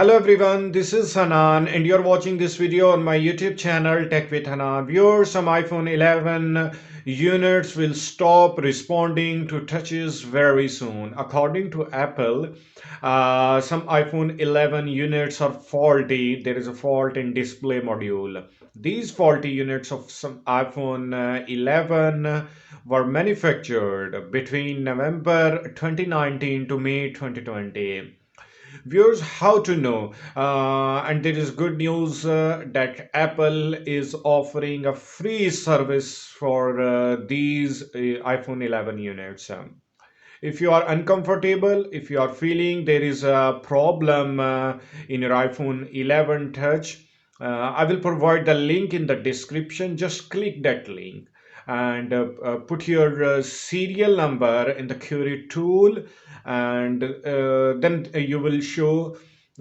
Hello everyone, this is Hanan and you're watching this video on my YouTube channel Tech with Hanan. Viewers, some iPhone 11 units will stop responding to touches very soon. According to Apple, some iPhone 11 units are faulty. There is a fault in display module. These faulty units of some iPhone 11 were manufactured between November 2019 to May 2020. Viewers, how to know? And there is good news that Apple is offering a free service for these iPhone 11 units. If you are uncomfortable, if you are feeling there is a problem in your iPhone 11 touch, I will provide the link in the description. Just click that link and put your serial number in the query tool, and then you will show.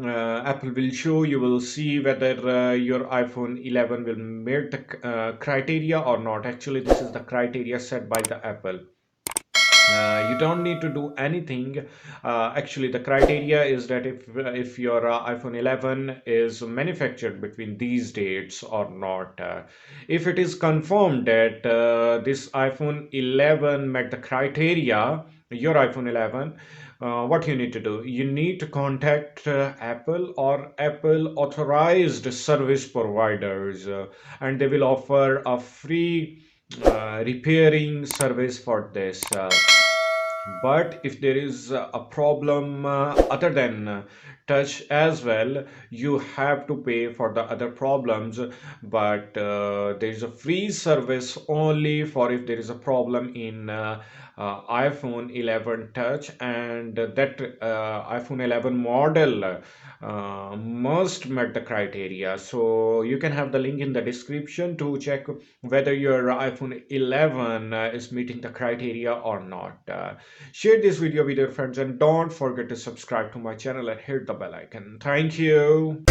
Apple will show, you will see whether your iPhone 11 will meet the criteria or not. Actually, this is the criteria set by the Apple. You don't need to do anything. Actually, the criteria is that if your iPhone 11 is manufactured between these dates or not. If it is confirmed that this iPhone 11 met the criteria, your iPhone 11, what you need to do? You need to contact Apple or Apple authorized service providers, and they will offer a free repairing service for this. But if there is a problem other than touch as well, you have to pay for the other problems. But there is a free service only for if there is a problem in iPhone 11 touch, and that iPhone 11 model must meet the criteria. So you can have the link in the description to check whether your iPhone 11 is meeting the criteria or not. Share this video with your friends and don't forget to subscribe to my channel and hit the bell icon. Thank you.